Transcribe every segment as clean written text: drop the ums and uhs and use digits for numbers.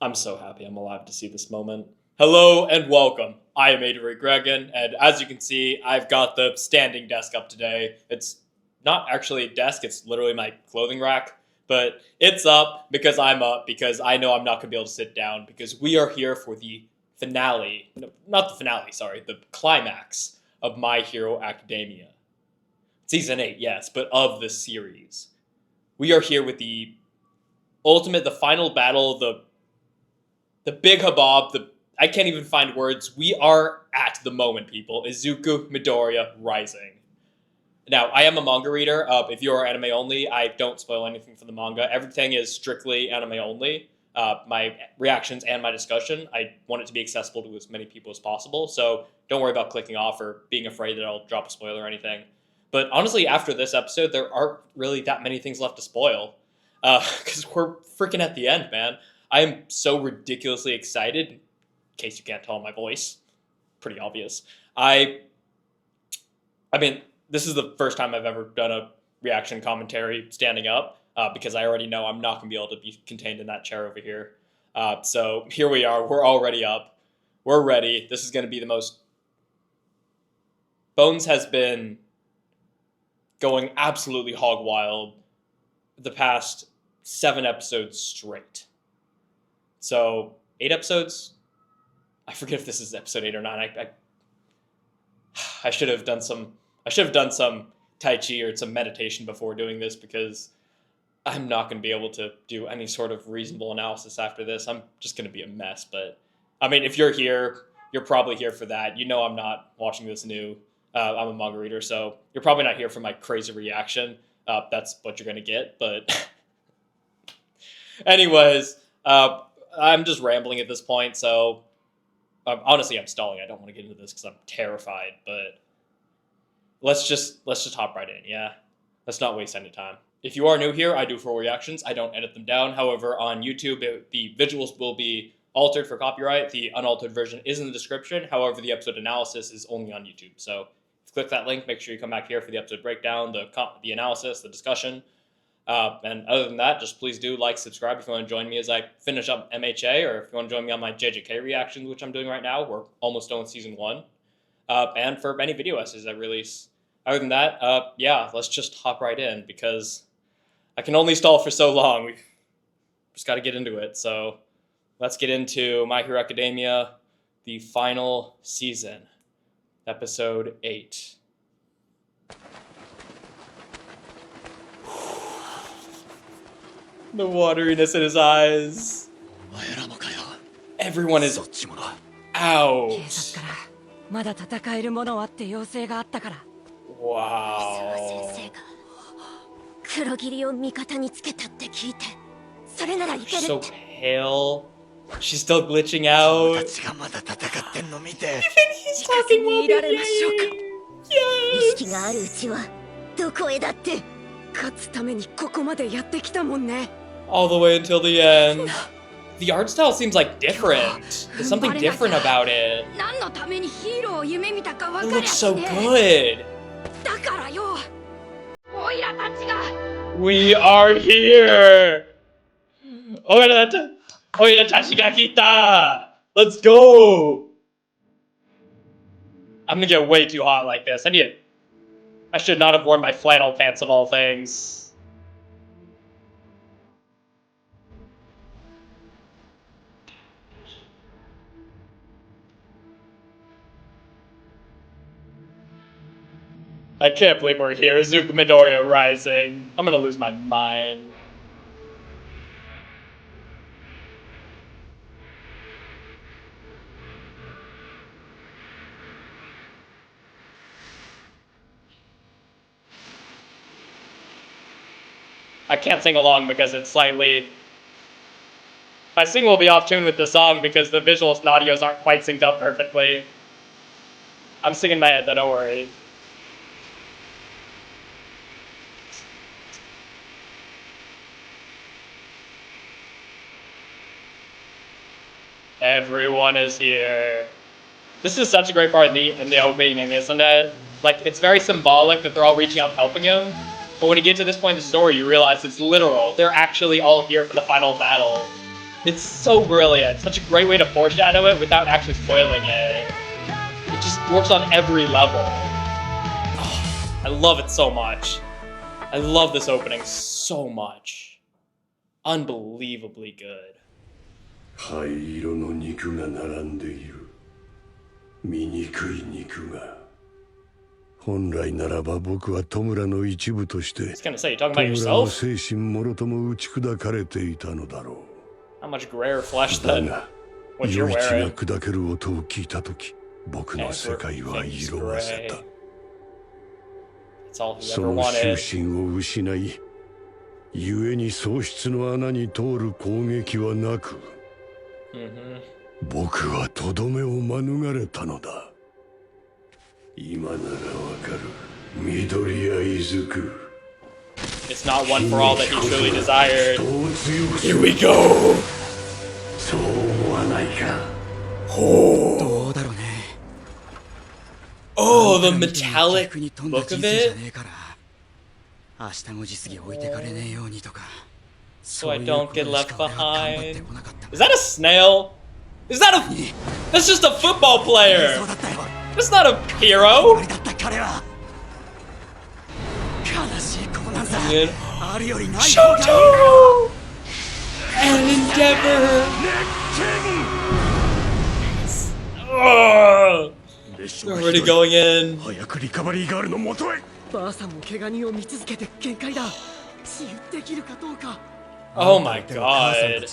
I'm so happy I'm alive to see this moment. Hello and welcome. I am Avery Gregan, and as you can see, I've got the standing desk up today. It's not actually a desk, it's literally my clothing rack, but it's up because I'm up, because I know I'm not going to be able to sit down, because we are here for the finale, no, not the finale, sorry, the climax of My Hero Academia. Season 8, yes, but of the series. We are here with the ultimate, the final battle, the big hubbub, I can't even find words. We are at the moment, people. Izuku Midoriya Rising. Now, I am a manga reader. If you are anime only, I don't spoil anything from the manga. Everything is strictly anime only. My reactions and my discussion, I want it to be accessible to as many people as possible. So don't worry about clicking off or being afraid that I'll drop a spoiler or anything. But honestly, after this episode, there aren't really that many things left to spoil. Because we're freaking at the end, man. I am so ridiculously excited. In case you can't tell my voice. Pretty obvious. I mean, this is the first time I've ever done a reaction commentary standing up, because I already know I'm not going to be able to be contained in that chair over here. So here we are. We're already up. We're ready. This is going to be the most... Bones has been going absolutely hog wild the past 7 episodes straight. So 8 episodes? I forget if this is episode 8 or 9. I should have done some Tai Chi or some meditation before doing this, because I'm not going to be able to do any sort of reasonable analysis after this. I'm just going to be a mess. But I mean, if you're here, you're probably here for that. You know I'm not watching this new. I'm a manga reader, so you're probably not here for my crazy reaction. That's what you're going to get. But anyways, I'm just rambling at this point, so honestly, I'm stalling. I don't want to get into this because I'm terrified, but let's just hop right in, yeah? Let's not waste any time. If you are new here, I do full reactions. I don't edit them down. However, on YouTube, the visuals will be altered for copyright. The unaltered version is in the description. However, the episode analysis is only on YouTube. So if you click that link, make sure you come back here for the episode breakdown, the analysis, the discussion. And other than that, just please do like, subscribe if you want to join me as I finish up MHA, or if you want to join me on my JJK reactions, which I'm doing right now. We're almost done with season 1. And for any video essays I release. Other than that, yeah, let's just hop right in, because I can only stall for so long. We've just got to get into it. So let's get into My Hero Academia, the final season, episode 8. The wateriness in his eyes. Everyone is out. Wow. So pale. She's still glitching out. Even he's talking while being yes. All the way until the end. The art style seems like different. There's something different about it. It looks so good. We are here. Let's go. I'm gonna get way too hot like this. I should not have worn my flannel pants of all things. I can't believe we're here. Izuku Midoriya Rising. I'm gonna lose my mind. I can't sing along because it's slightly... My sing will be off tune with the song because the visuals and audios aren't quite synced up perfectly. I'm singing my head, though, don't worry. Everyone is here. This is such a great part in the opening, isn't it? Like, it's very symbolic that they're all reaching out and helping him. But when you get to this point in the story, you realize it's literal. They're actually all here for the final battle. It's so brilliant. Such a great way to foreshadow it without actually spoiling it. It just works on every level. Oh, I love it so much. I love this opening so much. Unbelievably good. 灰色の肉が並んでいる。醜い肉が。本来ならば僕は戸村の一部として、戸村の精神もろとも打ち砕かれていたのだろう。How much grayer flesh than what you're wearing? 余市が砕ける音を聞いたとき、僕の世界は色あせた。その終身を失い、故に喪失の穴に通る攻撃はなく、僕はとどめを免れたのだ。今ならわかる。緑谷出久。It's not one for all that he truly desired. Here we go! そう思わないか。どうだろうね。Oh, the metallic look of it? So I don't get left behind. Is that a snail? Is that a... That's just a football player! That's not a hero! Shoto! And Endeavor! Ugh. They're already going in. Oh my god.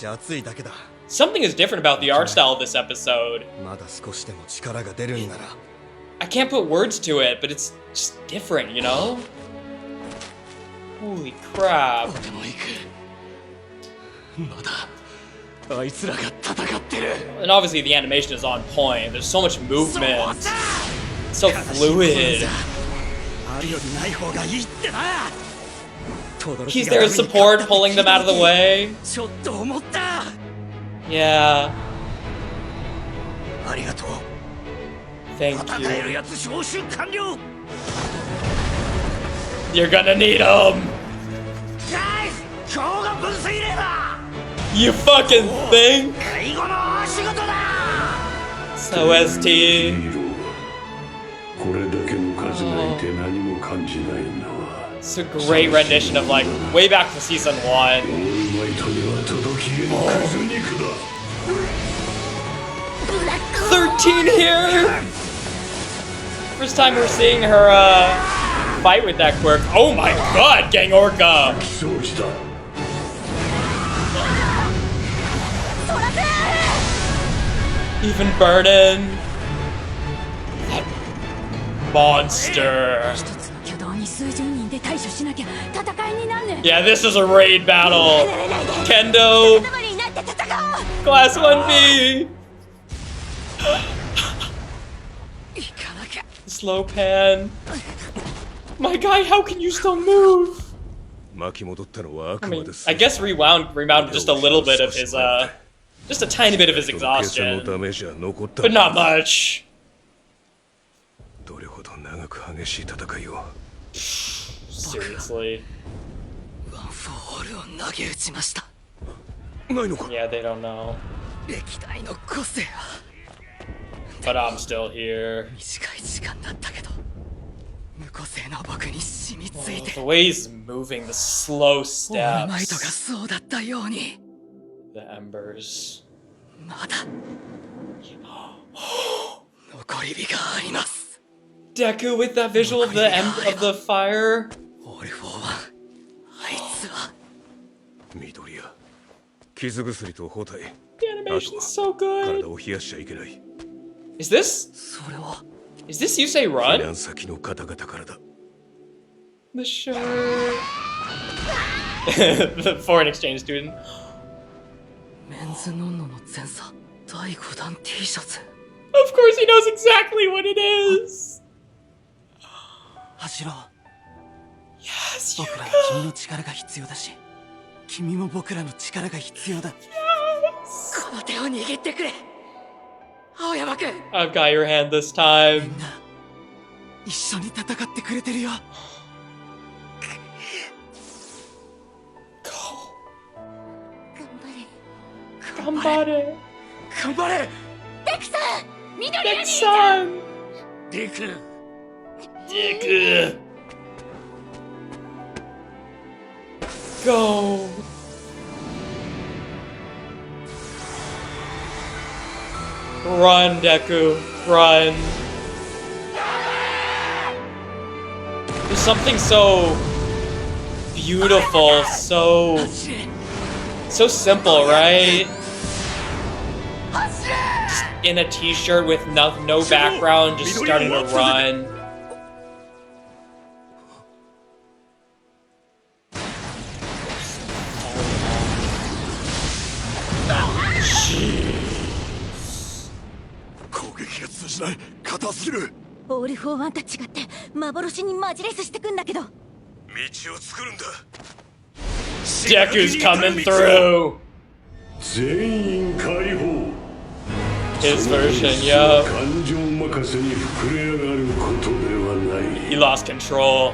Something is different about the art style of this episode. I can't put words to it, but it's just different, you know? Holy crap. And obviously the animation is on point. There's so much movement. It's so fluid. He's there as support, pulling them out of the way. Yeah. Thank you. You're gonna need him. You fucking think? So ST. It's a great rendition of like way back to season 1. 13 here. First time we're seeing her fight with that quirk. Oh my god, Gang Orca. Even burning. That monster. Yeah, this is a raid battle. Kendo. Class 1B. Slow pan. My guy, how can you still move? I mean, I guess rewound just a little bit of his, just a tiny bit of his exhaustion. But not much. Seriously. Yeah, they don't know. But I'm still here. Oh, the way he's moving, the slow steps. The embers. Deku with that visual of the fire. The animation's so good. Is this Yusei Run? The shirt. The foreign exchange student. Of course he knows exactly what it is. Yes, Yuka. Yes. I've got your hand this time. Gambare. 頑張れ Deku-san. デク Deku. Go. Run, Deku. Run. There's something so beautiful, so simple, right? Just in a t-shirt with no background, just starting to run. Jeez. 攻撃が通じない硬すぎるオール・フォー・ワンと違って幻にマジレスしてくんだけど道を作るんだ Deku's coming through. 全員解放 His version, yo. 感情任せに膨れ上がることではない He lost control.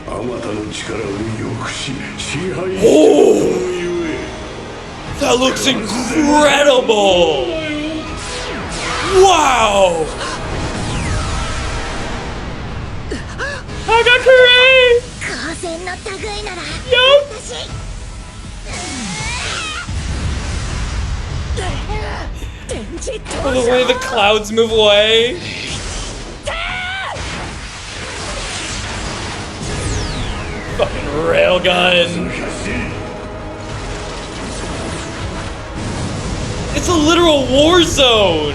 あまたの力を抑止支配したとゆえ That looks incredible! Wow! Hagakure! 風船の類なら Yup! 私 Oh, the way the clouds move away. Fucking railgun. It's a literal war zone.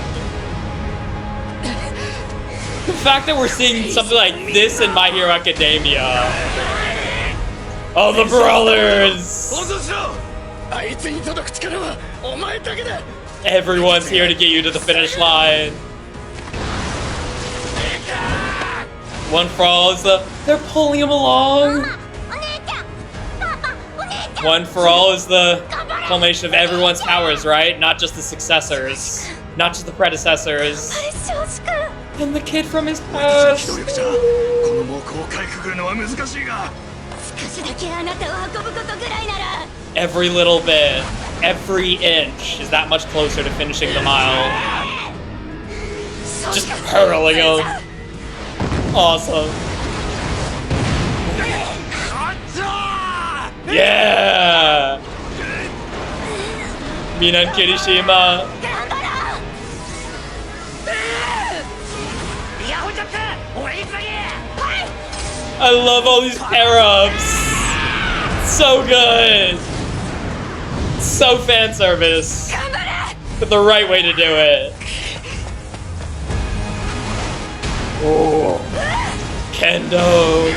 The fact that we're seeing something like this in My Hero Academia. Oh, the brothers. 放送しろあいつに届く力はお前だけだ Everyone's here to get you to the finish line. One for all is the... They're pulling him along. お姉ちゃんパパお姉ちゃん One for all is the culmination of everyone's powers, right? Not just the successors. Not just the predecessors. 少子くん And the kid from his 私 past. は機動力者この猛攻をかいくぐるのは難しいが少しだけあなたを運ぶことぐらいなら Every little bit, every inch is that much closer to finishing the mile. Just hurling him. Awesome. Yeah! Minan Kirishima. 頑張ろ I love all these pair-ups. So good. So fan service. But the right way to do it. Oh. Kendo.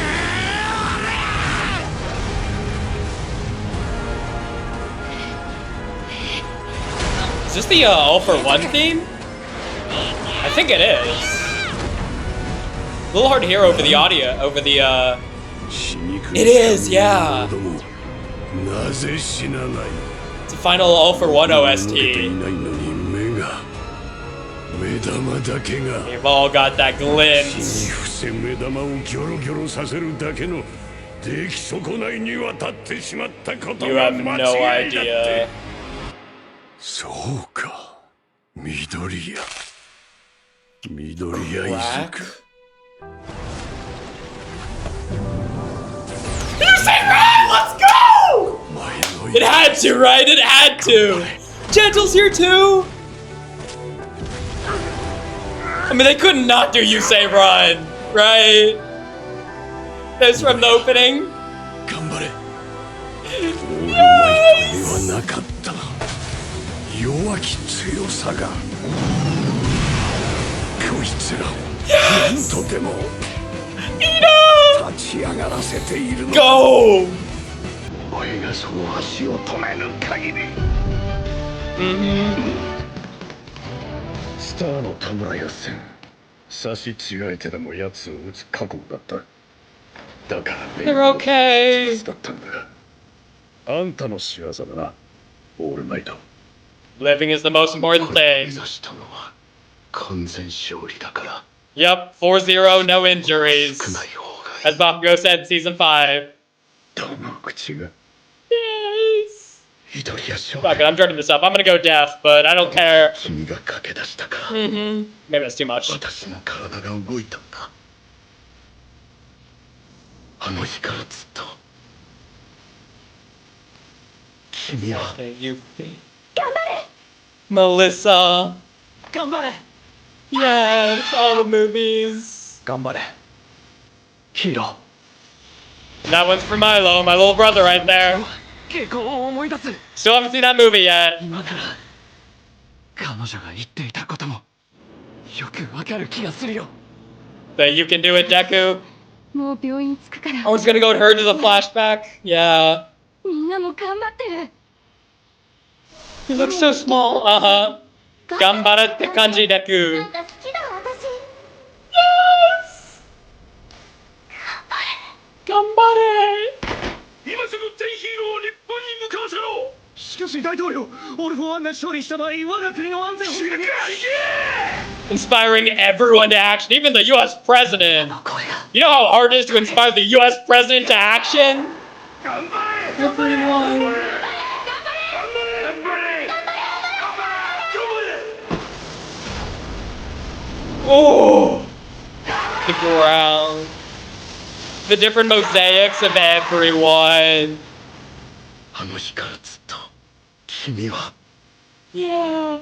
Is this the All for One theme? I think it is. A little hard to hear over the audio, over the, It is, yeah. なぜ死なない It's a final All for One 受け OST. ていないのに目玉だけが We've all got that 死に glint. 伏せ目玉をギョロギョロさせるだけの出来損ないに渡ってしまったこと You が have 間 no 違いだって idea. そうか緑谷緑谷 Black? 族 You say right! Let's go! 前の It had to, right? It had to. Gentle's here too. I mean, they couldn't not do You Say Run, right? That's from the opening. 頑張れオールマイトではなかった弱き強さがこいつらを何とでも立ち上がらせているのだ Go! お前がその足を止めぬ限り スターの田村や戦差し違えてでも奴を撃つ覚悟だっただから They're okay. だったんだあんたの仕業だなオールマイト Living is the most important 目 thing. 指したのは完全勝利だから Yep, 4-0, no 少 injuries. ない方がい As い Bakugo said in Season 5. どの口が Yes! Fuck it, I'm turning this up. I'm gonna go deaf, but I don't care. 君が駆け出したか Maybe that's too much. 私の体が動いたんだあの日からずっと君は Thank you. Melissa. 頑張れ Yes, all the movies. 頑張れヒーロー That one's for Milo, my little brother right there. 傾向を思い出す Still haven't seen that movie yet. 今から彼女が言っていたこともよくわかる気がするよ That you can do it, Deku. もう病院着くから I was gonna go with her to the flashback. Yeah. みんなも頑張ってる He looks so small. Uh-huh. Gambarette kanji, Deku. なんか好きだ私 Yes! Gambare! 今すぐ全ヒーローを日本に向かわせろしかし大統領オルフォンが勝利した場合我が国の安全保障に Inspiring everyone to action, even the US president. 声が You know how hard it is to inspire the US president to action? 頑張れ Everyone. Oh! The ground. The different mosaics of everyone. あの日からずっと君は Yeah.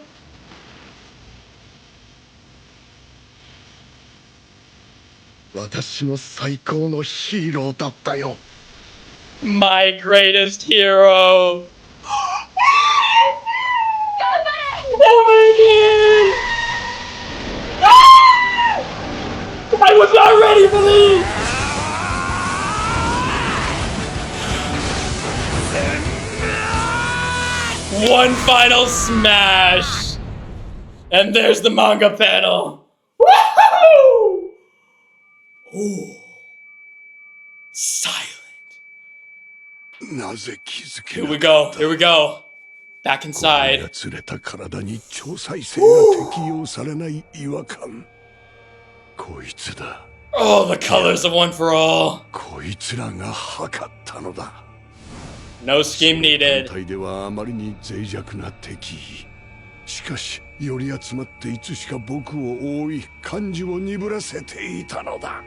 私の最高のヒーローだったよ My greatest hero. Oh my god! I was not ready for these! One final smash! And there's the manga panel! Woohoo! Ooh. Silent. なぜ気づけ Here な we か go, った here we go. Back inside. やつれた体に超再生が適用されない違和感こいつだ Oh, the colors of One for All. こいつらが測ったのだ No scheme 単 needed. 体ではあまりに脆弱な敵しかしより集まっていつしか僕を覆い感じを鈍らせていたのだ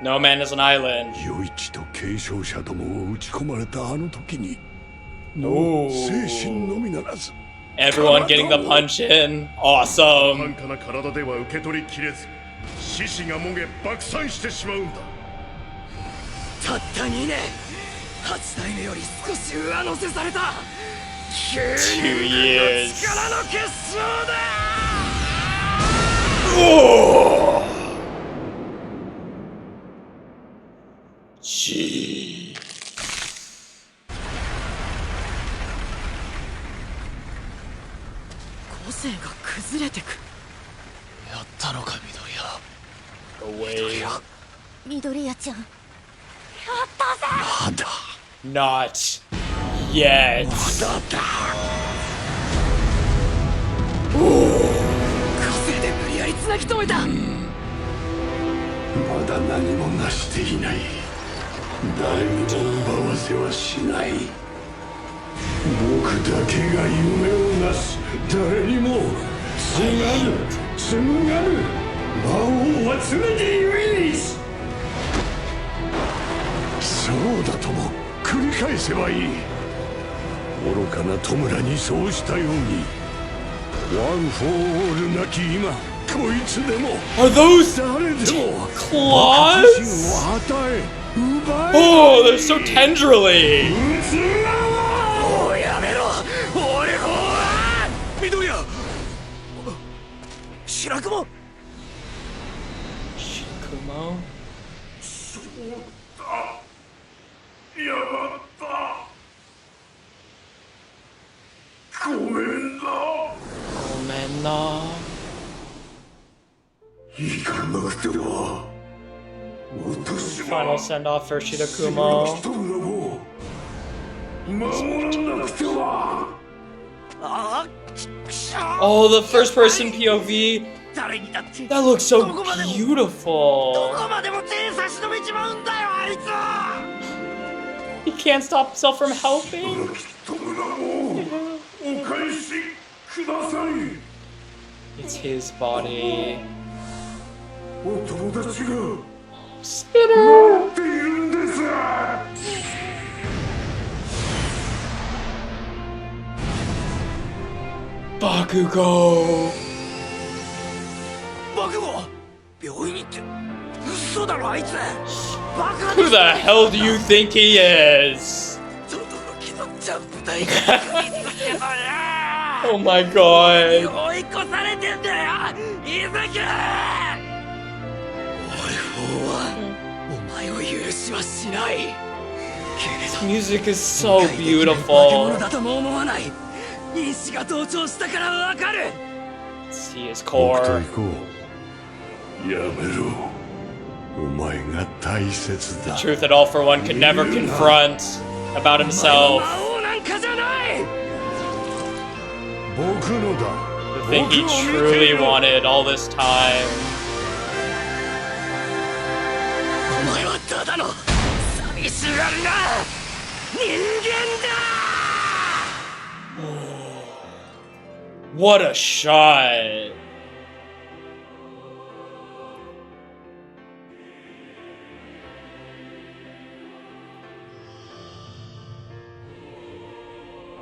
No man is an island. 余一と継承者どもを打ち込まれたあの時にもう精神のみならず Everyone getting the punch in. Awesome. かな体では受け取りきれず獅子がもげ爆散してしまうんだたった2年8代目より少し上乗せされた 2 years. 力の結晶だ Oh. Gee. 個性が崩れてくやったのか緑谷 Away. 緑谷ちゃん まだ Not yet. 個性で無理やり繋ぎ止めたまだ何も成していない誰にも奪わせはしない僕だけが夢をなす誰にも紡がぬ魔王は常に唯一そうだとも繰り返せばいい愚かな弔にそうしたようにワン・フォー・オールなき今こいつでも Are those 誰でも claws? 自身を与え奪え Oh, they're so tenderly. もうやめろ俺ほら緑谷白雲 Shikumo? やったごめんな Gomena. 行かなくては私 Final は send off for Shirakumo. 人々を守らなくては Oh, the first person POV. 誰にだって That looks so どこ beautiful. までも手差し伸べちまうんだよあいつは He can't stop himself from helping. 人々をください。 It's his body. お友達が Spinner! 待っているんです。Bakugo! 僕も病院にって嘘だろあいつ。バカ Who the hell do you think he is? 驚きのジャンプ台が見つけたな。 Oh my god. 追い越されてんだよ伊崎。俺はお前を許しはしない。 Music is so 化け beautiful. 物だとも思わない。因子が同調したからわかる。 See his 僕と core. 行こう。やめろ。お前が大切だ。 Truth that All for One could never confront about himself. 魔王なんかじゃない。僕のだ。 The thing he truly wanted all this time. お前はただの寂しがりな人間だ。 What a shot.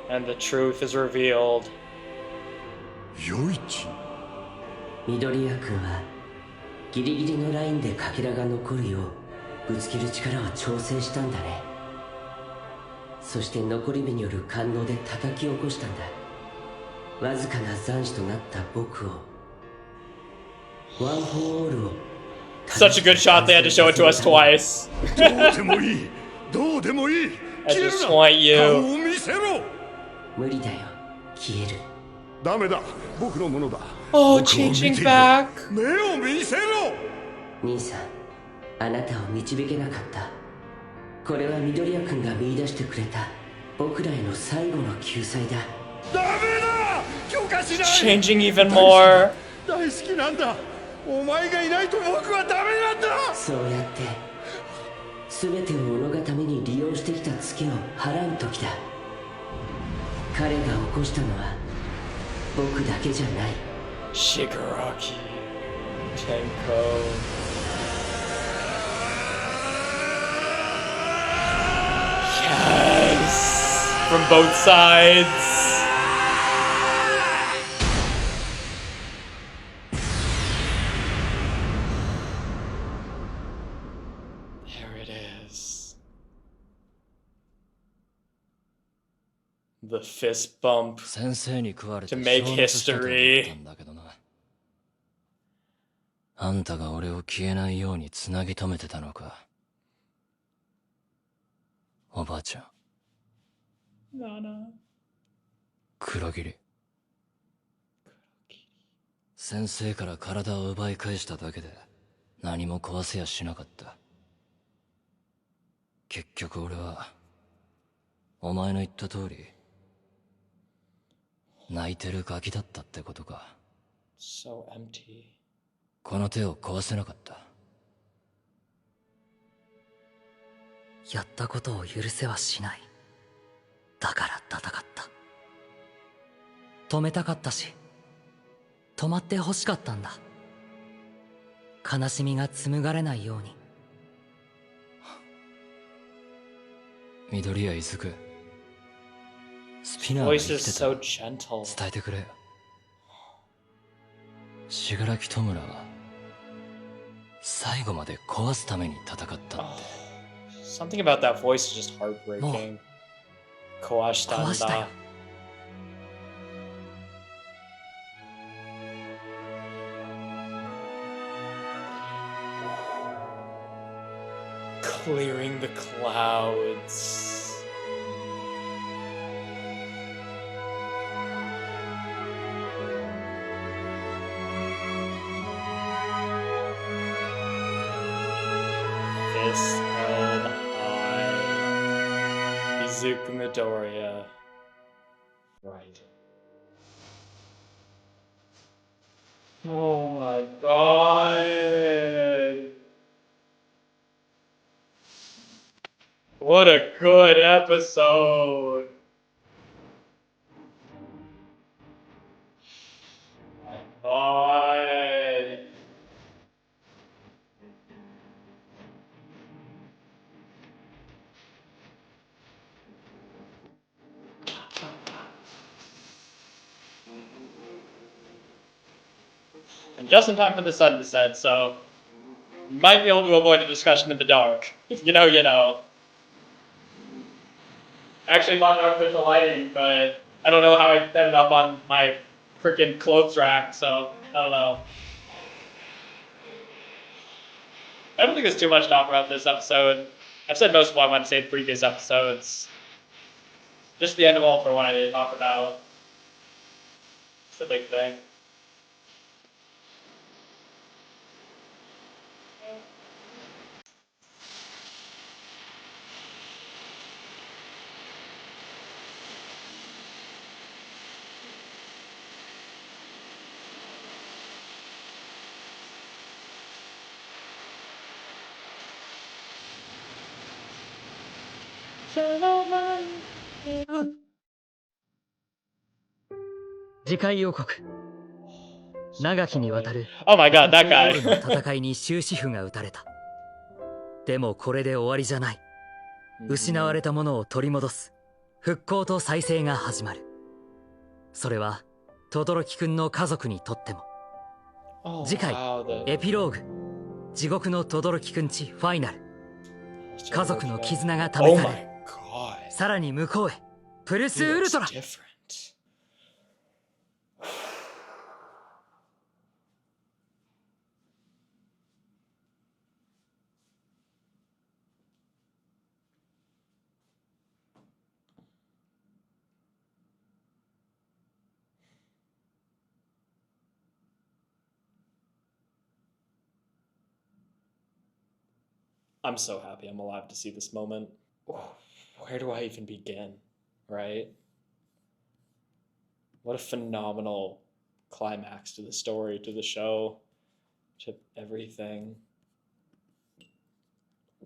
And the truth is revealed. 余一。緑谷君はギリギリのラインでかけらが残るようぶつける力を調整したんだね。そして残り火による感動で叩き起こしたんだ。わずかな残滓となった僕をワン・フォー・オールを Such a good shot they had to show it to us twice. どうでもいい。どうでもいい。 I 消える just な。 want 顔 you. を見せろ。無理だよ消える。ダメだ。僕のものだ。 Oh, 僕を見て changing いろ。 back. 目を見せろ。兄さんあなたを導けなかった。これは緑谷君が見出してくれた僕らへの最後の救済だ。ダメだ。許可しない。 Changing even more. 大好きなんだ。お前がいないと僕はダメなんだ。そうやって全てを己がために利用してきたツケを払う時だ。彼が起こしたのは僕だけじゃない。 Shigaraki. Tenko. Yes! From both sides. There it is. The fist bump 先生に食われて to make 消滅したと思った history. んだけどな。あんたが俺を消えないようにつなぎ止めてたのか。おばあちゃん。黒霧。先生から体を奪い返しただけで何も壊せやしなかった。結局俺はお前の言った通り泣いてるガキだったってことか。 So empty. この手を壊せなかった。やったことを許せはしない。だから戦った。止めたかったし止まって欲しかったんだ。悲しみが紡がれないように。緑谷出久。スピナーが Voice 生 is きてた so ら gentle. 伝えてくれよ。信楽弔は最後まで壊すために戦ったって。 Something about that voice is just heartbreaking. 壊したんだ。壊したよ。Clearing the clouds. Fist held high. Izuku Midoriya. Right. Oh my god. What a good episode. And just in time for the sun to set, so might be able to avoid a discussion in the dark. You know. Actually bought artificial lighting, but I don't know how I set it up on my freaking clothes rack, so I don't know. I don't think there's too much to talk about this episode. I've said most of what I want to say in previous episodes. Just the end of All for One I didn't talk about. It's the big thing. Oh my god, that guy. の戦いに終止符が打たれた。でもこれで終わりじゃない。失われたものを取り戻す復興と再生が始まる。それは轟くんの家族にとっても。次回エピローグ地獄の轟くんちファイナル。家族の絆が試される。さらに向こうへプルスウルトラ。I'm so happy I'm alive to see this moment. Where do I even begin, right? What a phenomenal climax to the story, to the show, to everything.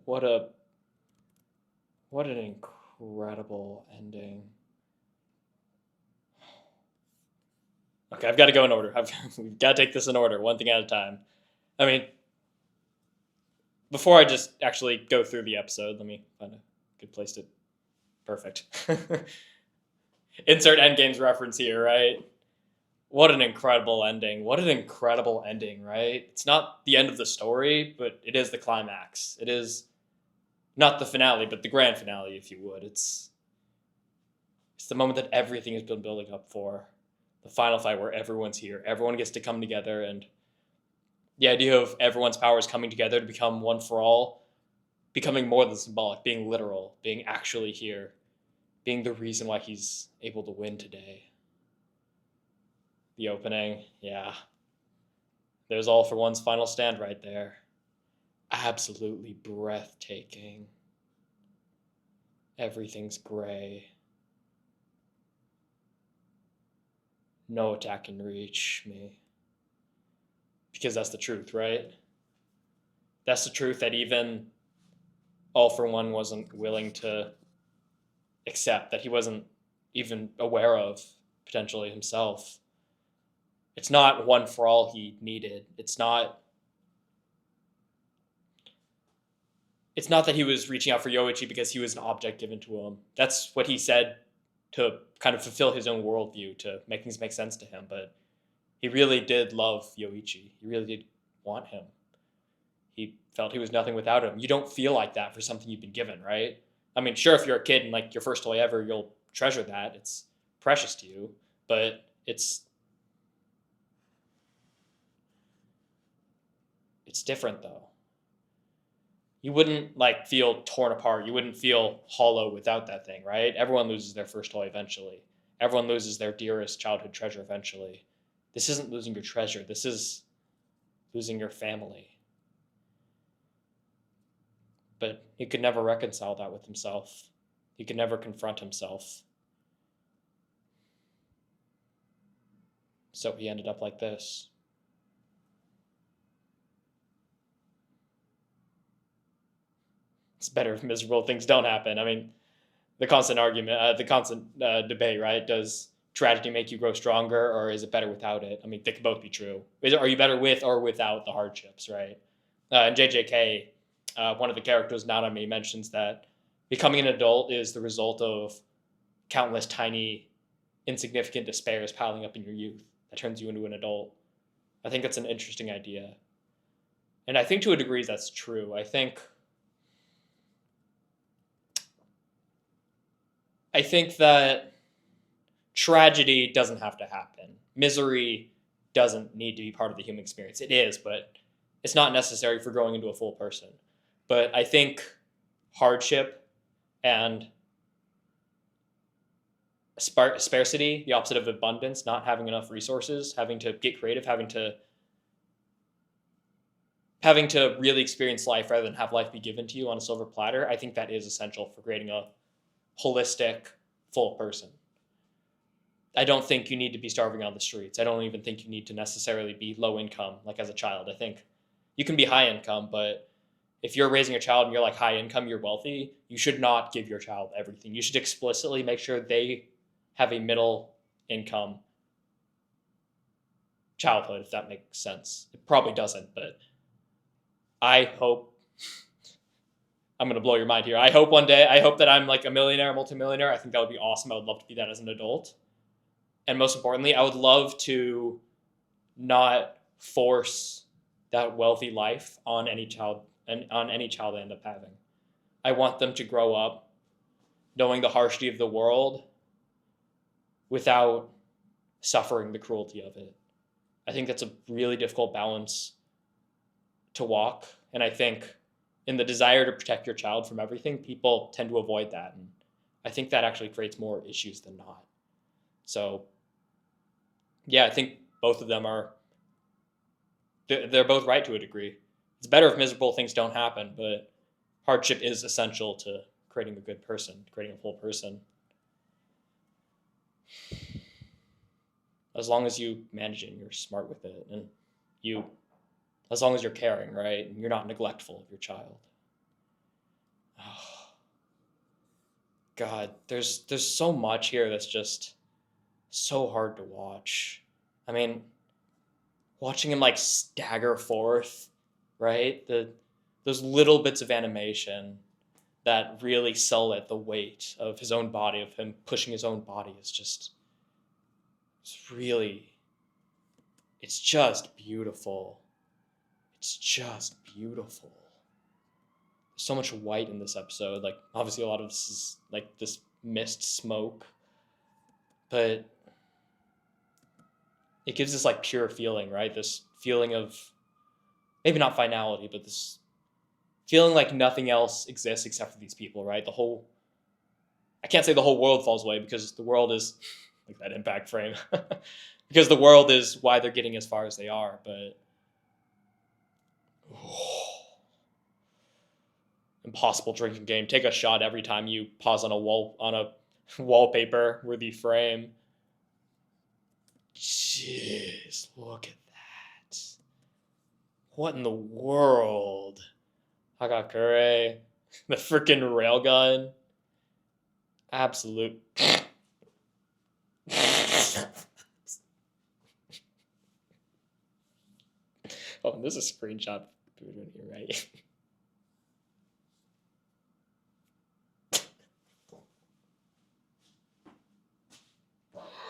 What an incredible ending. Okay, I've got to go in order. We've got to take this in order, one thing at a time. I mean, before I just actually go through the episode, let me find a good place to... Perfect. Insert Endgame's reference here, right? What an incredible ending. What an incredible ending, right? It's not the end of the story, but it is the climax. It is not the finale, but the grand finale, if you would. It's the moment that everything has been building up for. The final fight where everyone's here. Everyone gets to come together, and the idea of everyone's powers coming together to become one for all, becoming more than symbolic, being literal, being actually here, being the reason why he's able to win today. The opening, yeah. There's All for One's final stand right there. Absolutely breathtaking. Everything's gray. No attack can reach me. Because that's the truth, right? That's the truth that even All for One wasn't willing to accept, that he wasn't even aware of, potentially himself. It's not one for all he needed. It's not that he was reaching out for Yoichi because he was an object given to him. That's what he said to kind of fulfill his own worldview, to make things make sense to him, but he really did love Yoichi. He really did want him. He felt he was nothing without him. You don't feel like that for something you've been given, right? I mean, sure, if you're a kid and like your first toy ever, you'll treasure that. It's precious to you, but it's different though. You wouldn't like feel torn apart. You wouldn't feel hollow without that thing, right? Everyone loses their first toy eventually. Everyone loses their dearest childhood treasure eventually. This isn't losing your treasure. This is losing your family. But he could never reconcile that with himself. He could never confront himself. So he ended up like this. It's better if miserable things don't happen. I mean, the constant argument, the constant debate, right? Does tragedy make you grow stronger, or is it better without it? I mean, they could both be true. Are you better with or without the hardships, right? And JJK, one of the characters, Nanami, mentions that becoming an adult is the result of countless tiny, insignificant despairs piling up in your youth that turns you into an adult. I think that's an interesting idea. And I think to a degree that's true. I think that tragedy doesn't have to happen. Misery doesn't need to be part of the human experience. It is, but it's not necessary for growing into a full person. But I think hardship and scarcity, the opposite of abundance, not having enough resources, having to get creative, having to really experience life rather than have life be given to you on a silver platter, I think that is essential for creating a holistic, full person. I don't think you need to be starving on the streets. I don't even think you need to necessarily be low income, like as a child. I think you can be high income, but if you're raising a child and you're like high income, you're wealthy, you should not give your child everything. You should explicitly make sure they have a middle income childhood, if that makes sense. It probably doesn't, but I hope, I'm going to blow your mind here. I hope one day, I hope that I'm like a millionaire, multimillionaire. I think that would be awesome. I would love to be that as an adult. And most importantly, I would love to not force that wealthy life on any child and on any child I end up having. I want them to grow up knowing the harshness of the world without suffering the cruelty of it. I think that's a really difficult balance to walk. And I think in the desire to protect your child from everything, people tend to avoid that. And I think that actually creates more issues than not. So yeah, I think both of them they're both right to a degree. It's better if miserable things don't happen, but hardship is essential to creating a good person, creating a full person. As long as you manage it and you're smart with it, and as long as you're caring, right? And you're not neglectful of your child. Oh, God, there's so much here that's just so hard to watch. I mean, watching him like stagger forth, right? Those little bits of animation that really sell it, the weight of his own body, of him pushing his own body is just, it's just beautiful. It's just beautiful. There's so much white in this episode. Like, obviously a lot of this is like this mist smoke, but it gives this like pure feeling, right? This feeling of maybe not finality, but this feeling like nothing else exists except for these people, right? I can't say the whole world falls away, because the world is like that impact frame, because the world is why they're getting as far as they are. But impossible drinking game. Take a shot every time you pause on a wallpaper worthy frame. Jeez, look at that. What in the world? Hagakure, the freaking railgun. Absolute. Oh, there's a screenshot here, right?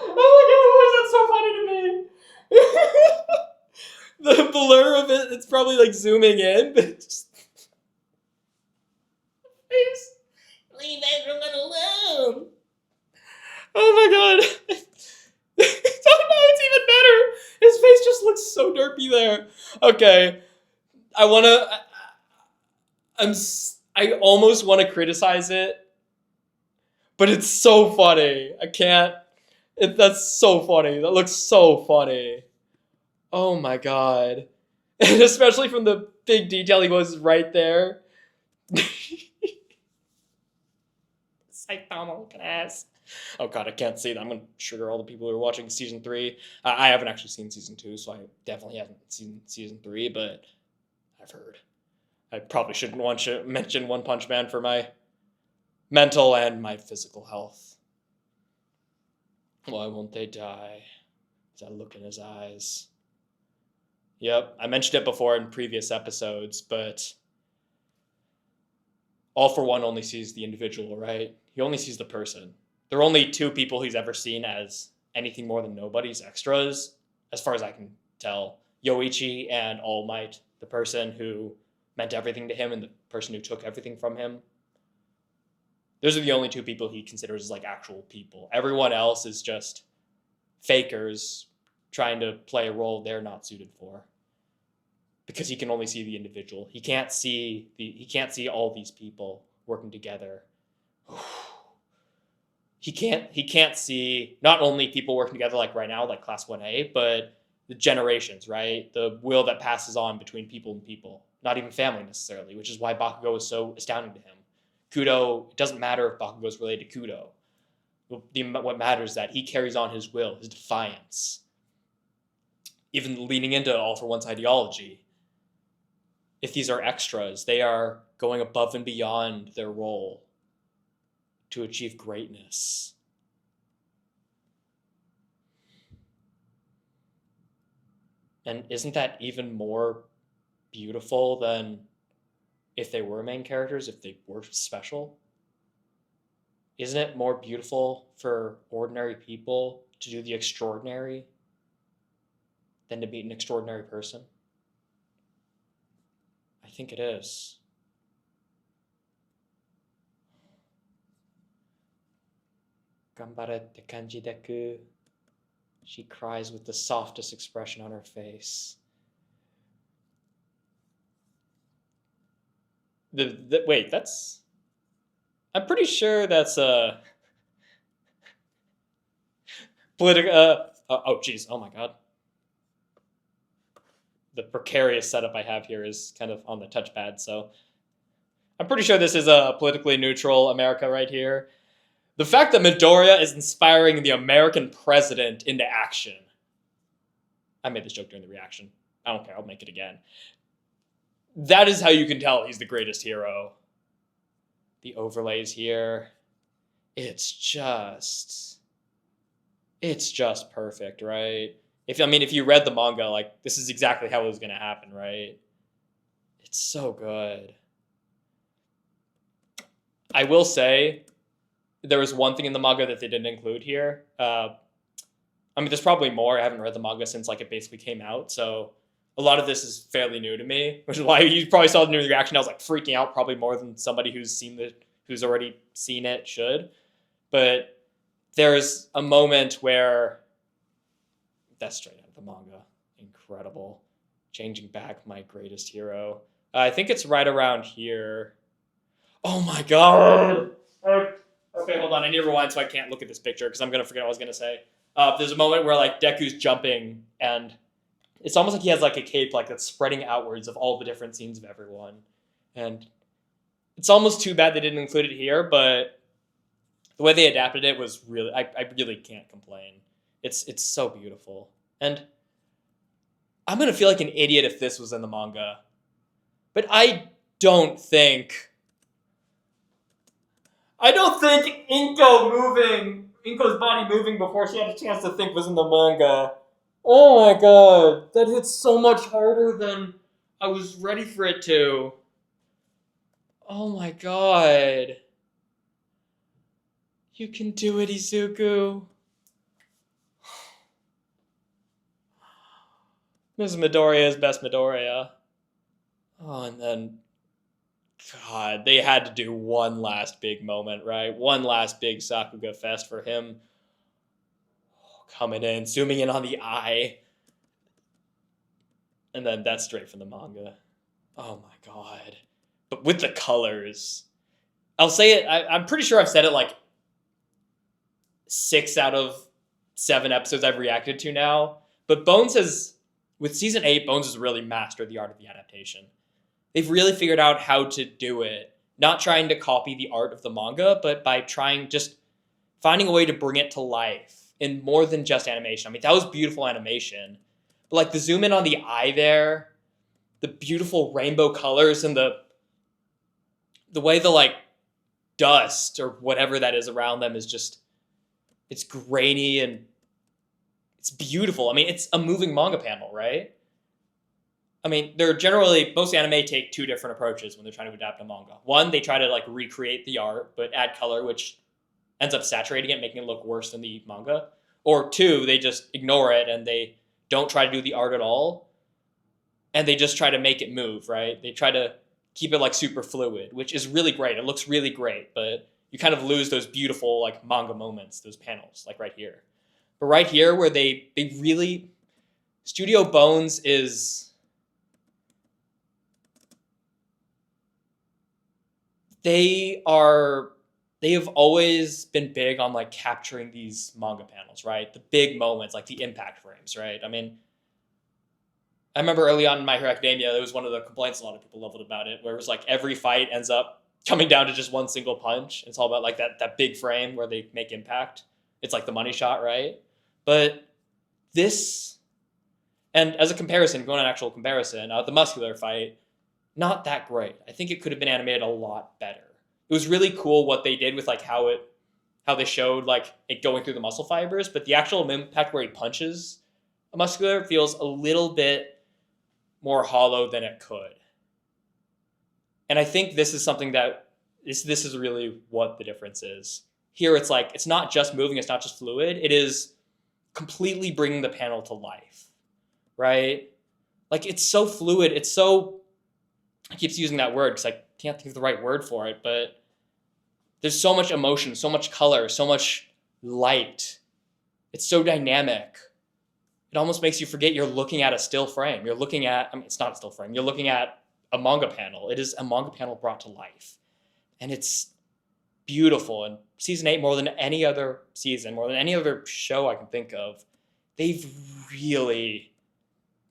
Oh my god, why is that so funny to me? The blur of it, it's probably like zooming in, but just face. Leave everyone alone. Oh my god. Oh no, it's even better. His face just looks so derpy there. Okay. I almost want to criticize it, but it's so funny. I can't. That's so funny. That looks so funny. Oh my god. And especially from the big detail he was right there. Saitama looking ass. Oh god, I can't say that. I'm going to trigger all the people who are watching season 3. I haven't actually seen season 2, so I definitely haven't seen season 3, but I've heard. I probably shouldn't want to mention One Punch Man for my mental and my physical health. Why won't they die? Is that look in his eyes? Yep, I mentioned it before in previous episodes, but All for One only sees the individual, right? He only sees the person. There are only 2 people he's ever seen as anything more than nobodies, extras, as far as I can tell. Yoichi and All Might, the person who meant everything to him and the person who took everything from him. Those are the only two people he considers as like actual people. Everyone else is just fakers trying to play a role they're not suited for. Because he can only see the individual. He can't see all these people working together. He can't see not only people working together like right now, like Class 1A, but the generations, right? The will that passes on between people and people. Not even family necessarily, which is why Bakugo is so astounding to him. Kudo, it doesn't matter if Bakugo is related to Kudo. What matters is that he carries on his will, his defiance. Even leaning into All for One's ideology. If these are extras, they are going above and beyond their role to achieve greatness. And isn't that even more beautiful than if they were main characters, if they were special? Isn't it more beautiful for ordinary people to do the extraordinary than to meet an extraordinary person? I think it is. Gambarete kanji deku. She cries with the softest expression on her face. Wait, that's... I'm pretty sure that's political... oh, geez. Oh, my God. The precarious setup I have here is kind of on the touchpad, so... I'm pretty sure this is a politically neutral America right here. The fact that Midoriya is inspiring the American president into action. I made this joke during the reaction. I don't care, I'll make it again. That is how you can tell he's the greatest hero. The overlays here. It's just perfect, right? If you read the manga, like, this is exactly how it was gonna happen, right? It's so good. I will say, there was one thing in the manga that they didn't include here. There's probably more. I haven't read the manga since like it basically came out, so a lot of this is fairly new to me, which is why you probably saw the new reaction. I was like freaking out, probably more than somebody who's already seen it should. But there's a moment where that's straight out of the manga. Incredible. Changing back my greatest hero. I think it's right around here. Oh my God. Okay, hold on. I need to rewind so I can't look at this picture because I'm going to forget what I was going to say. There's a moment where like Deku's jumping and it's almost like he has like a cape like that's spreading outwards of all the different scenes of everyone. And it's almost too bad they didn't include it here, but the way they adapted it was really, I really can't complain. It's so beautiful. And I'm going to feel like an idiot if this was in the manga. But I don't think Inko's body moving before she had a chance to think was in the manga. Oh my God, that hits so much harder than I was ready for it to. Oh my God. You can do it, Izuku. This is Midoriya's best Midoriya. Oh, and then, God, they had to do one last big moment, right? One last big Sakuga fest for him. Coming in, zooming in on the eye. And then that's straight from the manga. Oh my God. But with the colors. I'll say it, I'm pretty sure I've said it like 6 out of 7 episodes I've reacted to now. But with Season 8, Bones has really mastered the art of the adaptation. They've really figured out how to do it. Not trying to copy the art of the manga, but by finding a way to bring it to life in more than just animation. That was beautiful animation. But like the zoom in on the eye there, the beautiful rainbow colors and the way the like dust or whatever that is around them is just, it's grainy and it's beautiful. It's a moving manga panel, right? They're generally, most anime take 2 different approaches when they're trying to adapt a manga. One, they try to like recreate the art, but add color, which ends up saturating it, making it look worse than the manga. Or 2, they just ignore it and they don't try to do the art at all. and they just try to make it move, right? They try to keep it like super fluid, which is really great. It looks really great, but you kind of lose those beautiful like manga moments, those panels, like right here. But right here, where they really, Studio Bones is, they have always been big on like capturing these manga panels, right? The big moments, like the impact frames, right? I mean, I remember early on in My Hero Academia, it was one of the complaints a lot of people leveled about it, where it was like every fight ends up coming down to just one single punch. It's all about like that big frame where they make impact. It's like the money shot, right? But this, and as a comparison, going on actual comparison, the muscular fight, not that great. I think it could have been animated a lot better. It was really cool what they did with like how they showed like it going through the muscle fibers, but the actual impact where he punches a muscular feels a little bit more hollow than it could. And I think this is something that this is really what the difference is. Here it's like, it's not just moving, it's not just fluid, it is completely bringing the panel to life, right? Like it's so fluid, it's so, I keep using that word because I can't think of the right word for it, but there's so much emotion, so much color, so much light. It's so dynamic. It almost makes you forget you're looking at a still frame. You're looking at, I mean, it's not a still frame. You're looking at a manga panel. It is a manga panel brought to life. And it's beautiful. And season 8, more than any other season, more than any other show I can think of, they've really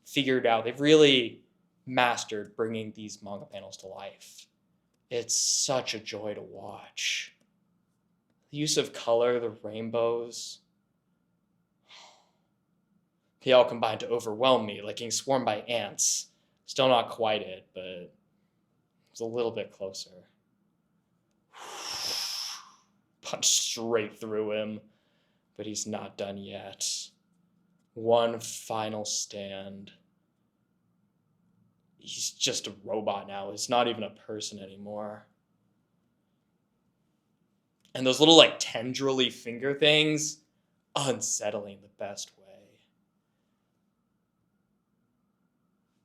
figured out, they've really mastered bringing these manga panels to life. It's such a joy to watch. The use of color, the rainbows, they all combine to overwhelm me, like getting swarmed by ants. Still not quite it, but it's a little bit closer. Punch straight through him, but he's not done yet. One final stand. He's just a robot now. He's not even a person anymore. And those little like tendrily finger things, unsettling the best way.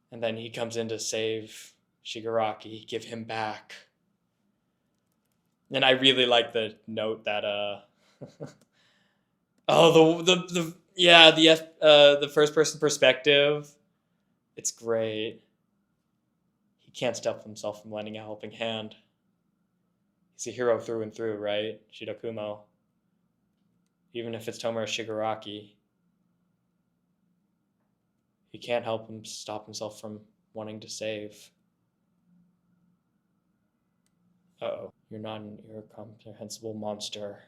And then he comes in to save Shigaraki, give him back. And I really like the note that the first person perspective. It's great. He can't stop himself from lending a helping hand. He's a hero through and through, right? Shidokumo. Even if it's Tomura Shigaraki. He can't help him stop himself from wanting to save. Uh-oh. You're not an incomprehensible monster.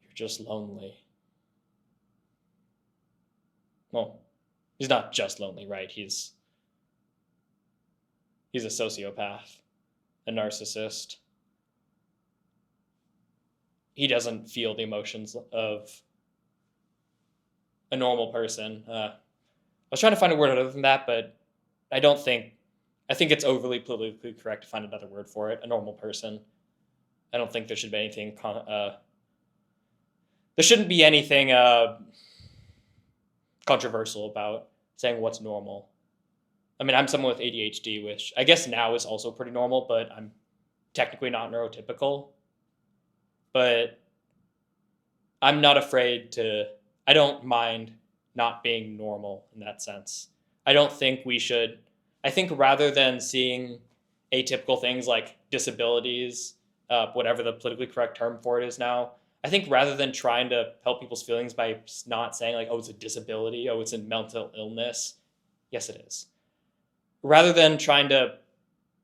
You're just lonely. Well, he's not just lonely, right? He's a sociopath, a narcissist. He doesn't feel the emotions of a normal person. I was trying to find a word other than that, but I think it's overly politically correct to find another word for it. A normal person. I don't think there should be anything. There shouldn't be anything controversial about saying what's normal. I mean, I'm someone with ADHD, which I guess now is also pretty normal, but I'm technically not neurotypical. But I'm not afraid to. I don't mind not being normal in that sense. I don't think we should. I think rather than seeing atypical things like disabilities, whatever the politically correct term for it is now, I think rather than trying to help people's feelings by not saying like, oh, it's a disability, oh, it's a mental illness. Yes, it is. Rather than trying to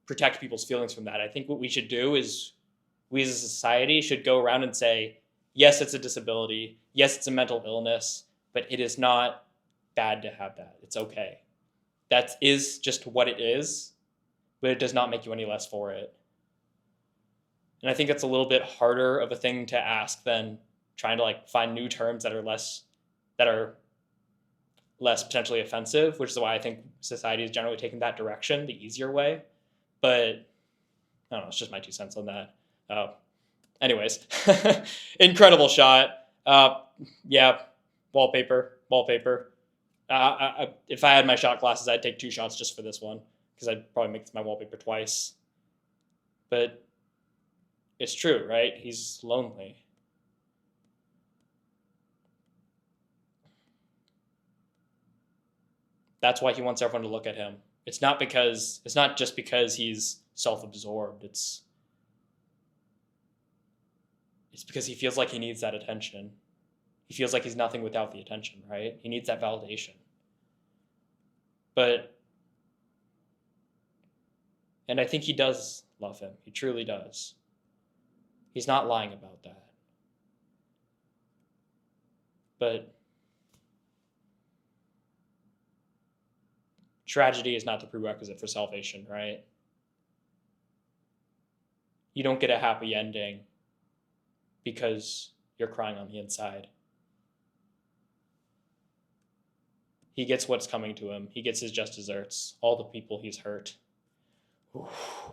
protect people's feelings from that, I think what we should do is we as a society should go around and say, yes, it's a disability. Yes, it's a mental illness, but it is not bad to have that. It's okay. That is just what it is, but it does not make you any less for it. And I think it's a little bit harder of a thing to ask than trying to like find new terms that are less potentially offensive, which is why I think society is generally taking that direction, the easier way. But I don't know, it's just my 2 cents on that. Anyways, incredible shot. Yeah, wallpaper. If I had my shot glasses, I'd take 2 shots just for this one, because I'd probably make this my wallpaper twice. But it's true, right? He's lonely. That's why he wants everyone to look at him. It's not just because he's self-absorbed. It's because he feels like he needs that attention. He feels like he's nothing without the attention, right? He needs that validation. And I think he does love him. He truly does. He's not lying about that. But tragedy is not the prerequisite for salvation, right? You don't get a happy ending because you're crying on the inside. He gets what's coming to him. He gets his just desserts. All the people he's hurt. Oof.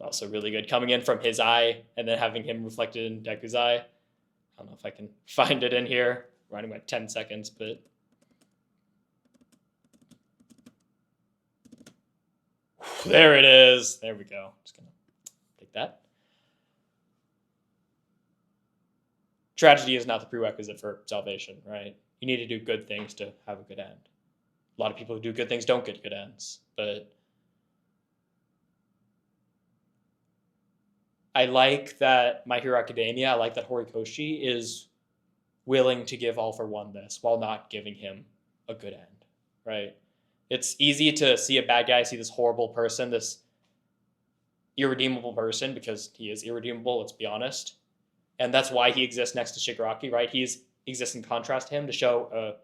Also really good. Coming in from his eye and then having him reflected in Deku's eye. I don't know if I can find it in here. Running about 10 seconds, but... There it is. There we go. Just gonna take that. Tragedy is not the prerequisite for salvation, right? You need to do good things to have a good end. A lot of people who do good things don't get good ends, but I like that My Hero Academia, I like that Horikoshi is willing to give All for One this while not giving him a good end, right? It's easy to see a bad guy, see this horrible person, this irredeemable person, because he is irredeemable, let's be honest. And that's why he exists next to Shigaraki, right? He exists in contrast to him to show,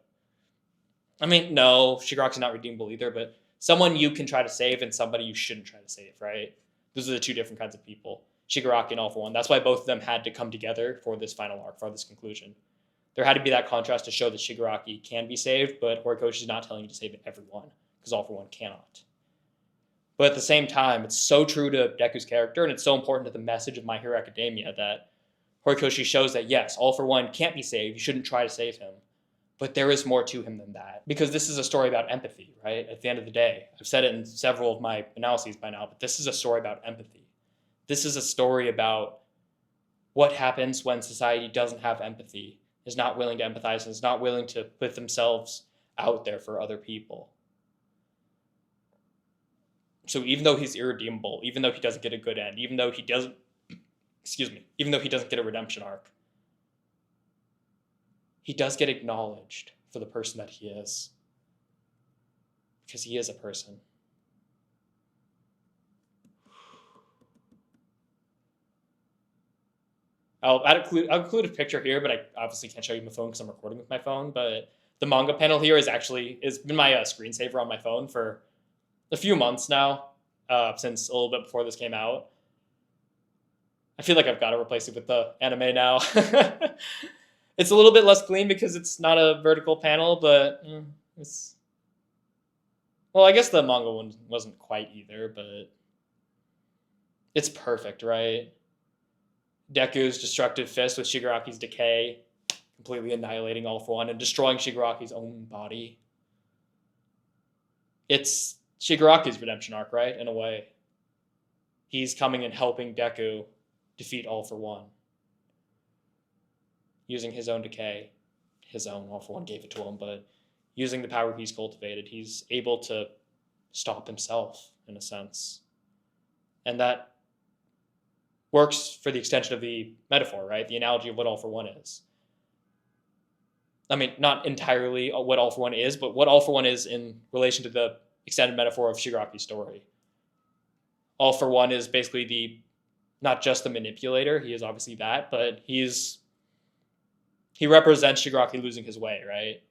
no, Shigaraki's not redeemable either, but someone you can try to save and somebody you shouldn't try to save, right? Those are the 2 different kinds of people, Shigaraki and All for One. That's why both of them had to come together for this final arc, for this conclusion. There had to be that contrast to show that Shigaraki can be saved, but Horikoshi is not telling you to save everyone, because All for One cannot. But at the same time, it's so true to Deku's character, and it's so important to the message of My Hero Academia that Horikoshi shows that, yes, All for One can't be saved. You shouldn't try to save him. But there is more to him than that. Because this is a story about empathy, right? At the end of the day. I've said it in several of my analyses by now, but this is a story about empathy. This is a story about what happens when society doesn't have empathy, is not willing to empathize, and is not willing to put themselves out there for other people. So even though he's irredeemable, even though he doesn't get a good end, even though he doesn't get a redemption arc, he does get acknowledged for the person that he is. Because he is a person. I'll include a picture here, but I obviously can't show you my phone because I'm recording with my phone, but the manga panel here has been my screensaver on my phone for a few months now, since a little bit before this came out. I feel like I've got to replace it with the anime now. It's a little bit less clean because it's not a vertical panel, but well, I guess the manga one wasn't quite either, but it's perfect, right? Deku's destructive fist with Shigaraki's decay, completely annihilating All for One and destroying Shigaraki's own body. It's Shigaraki's redemption arc, right? In a way. He's coming and helping Deku defeat All for One. Using his own decay. All for One gave it to him, but using the power he's cultivated, he's able to stop himself, in a sense. And that works for the extension of the metaphor, right? The analogy of what All for One is. I mean, not entirely what All for One is, but what All for One is in relation to the extended metaphor of Shigaraki's story. All for One is basically not just the manipulator, he is obviously that, but he represents Shigaraki losing his way, right?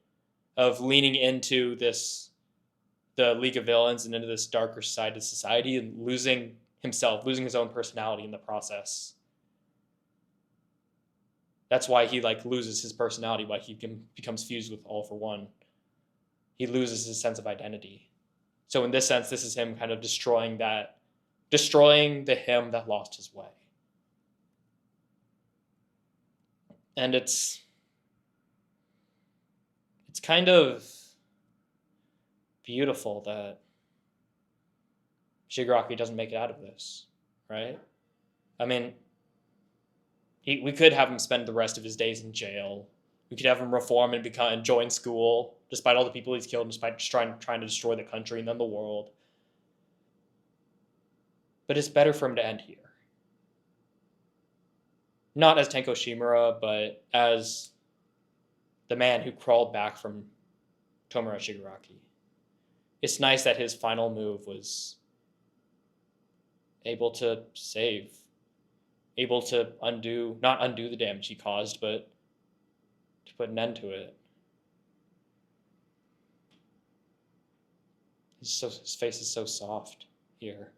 Of leaning into the League of Villains and into this darker side of society and losing himself, losing his own personality in the process. That's why he loses his personality, why he becomes fused with All for One. He loses his sense of identity. So in this sense, this is him kind of destroying the him that lost his way. And it's kind of beautiful that Shigaraki doesn't make it out of this, right? I mean, we could have him spend the rest of his days in jail. We could have him reform and join school, despite all the people he's killed, despite just trying to destroy the country and then the world. But it's better for him to end here. Not as Tenko Shimura, but as the man who crawled back from Tomura Shigaraki. It's nice that his final move was able to save, able to not undo the damage he caused, but to put an end to it. His face is so soft here.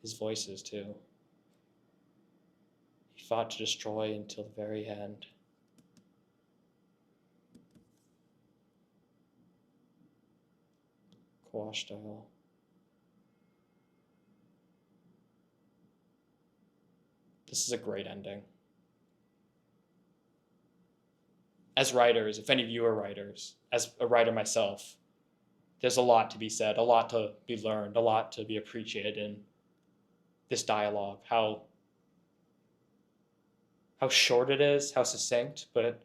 His voice is too. He fought to destroy until the very end. Kawa style. This is a great ending. As writers, if any of you are writers, as a writer myself, there's a lot to be said, a lot to be learned, a lot to be appreciated in this dialogue. How short it is, how succinct, but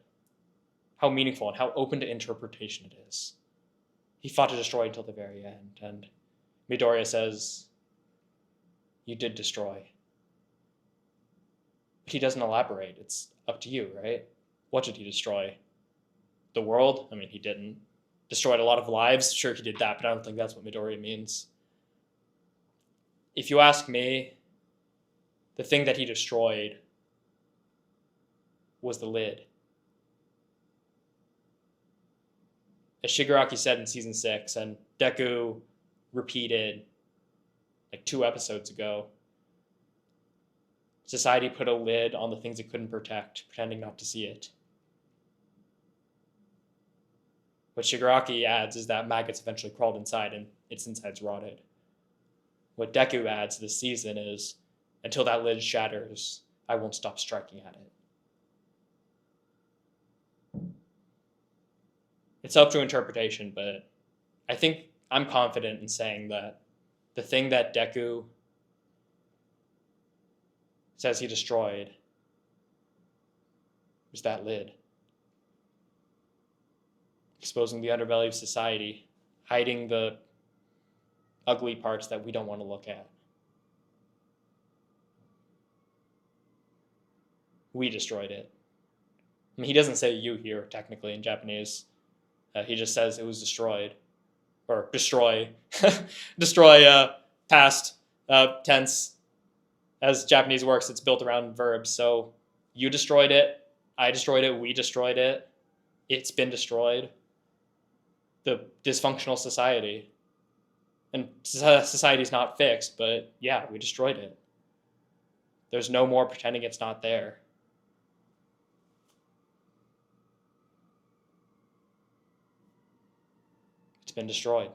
how meaningful and how open to interpretation it is. He fought to destroy until the very end, and Midoriya says, "You did destroy." But he doesn't elaborate. It's up to you, right? What did he destroy? The world? I mean, he didn't. Destroyed a lot of lives? Sure, he did that, but I don't think that's what Midoriya means. If you ask me, the thing that he destroyed was the lid. As Shigaraki said in Season 6, and Deku repeated like 2 episodes ago, society put a lid on the things it couldn't protect, pretending not to see it. What Shigaraki adds is that maggots eventually crawled inside and its insides rotted. What Deku adds this season is, until that lid shatters, I won't stop striking at it. It's up to interpretation, but I think I'm confident in saying that the thing that Deku says he destroyed was that lid. Exposing the underbelly of society, hiding the ugly parts that we don't want to look at. We destroyed it. I mean, he doesn't say you here, technically, in Japanese. He just says it was destroyed. Or destroy. Destroy, past tense. As Japanese works, it's built around verbs. So you destroyed it, I destroyed it, we destroyed it, it's been destroyed. The dysfunctional society. And society's not fixed, but yeah, we destroyed it. There's no more pretending it's not there. It's been destroyed.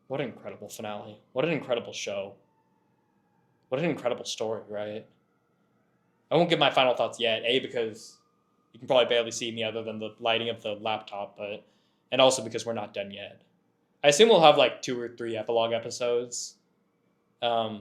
What an incredible finale. What an incredible show. What an incredible story, right? I won't give my final thoughts yet, A, because you can probably barely see me other than the lighting of the laptop, and also because we're not done yet. I assume we'll have like 2 or 3 epilogue episodes. I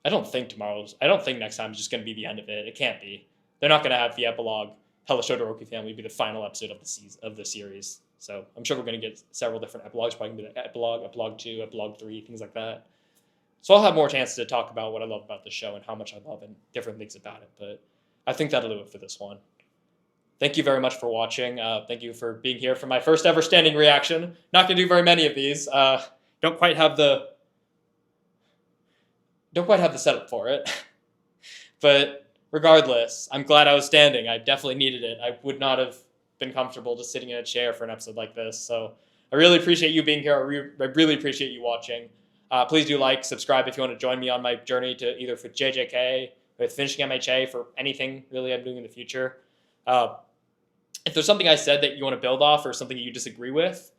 don't think next time is just going to be the end of it. It can't be. They're not going to have the epilogue, Tell the Todoroki Family, be the final episode of the series. So I'm sure we're going to get several different epilogues. Probably going to be the epilogue 2, epilogue 3, things like that. So I'll have more chance to talk about what I love about the show and how much I love and different things about it. But I think that'll do it for this one. Thank you very much for watching. Thank you for being here for my first ever standing reaction. Not going to do very many of these. Don't quite have the setup for it. But regardless, I'm glad I was standing. I definitely needed it. I would not have been comfortable just sitting in a chair for an episode like this. So I really appreciate you being here. I really appreciate you watching. Please do like, subscribe if you want to join me on my journey to either for JJK, with finishing MHA, for anything really I'm doing in the future. If there's something I said that you want to build off or something you disagree with,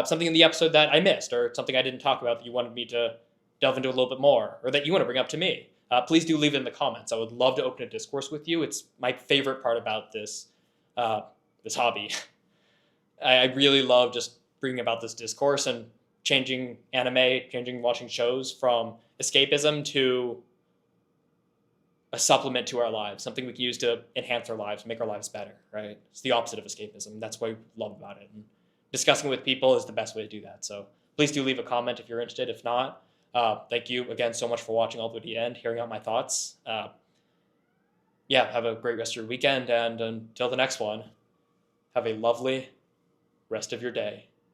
something in the episode that I missed or something I didn't talk about that you wanted me to delve into a little bit more or that you want to bring up to me, please do leave it in the comments. I would love to open a discourse with you. It's my favorite part about this hobby. I really love just bringing about this discourse and changing anime, changing watching shows from escapism to a supplement to our lives, something we can use to enhance our lives, make our lives better, right? It's the opposite of escapism. That's what I love about it. And discussing it with people is the best way to do that. So please do leave a comment if you're interested. If not, thank you again so much for watching all the way to the end, hearing out my thoughts. Yeah, have a great rest of your weekend, and until the next one, have a lovely rest of your day.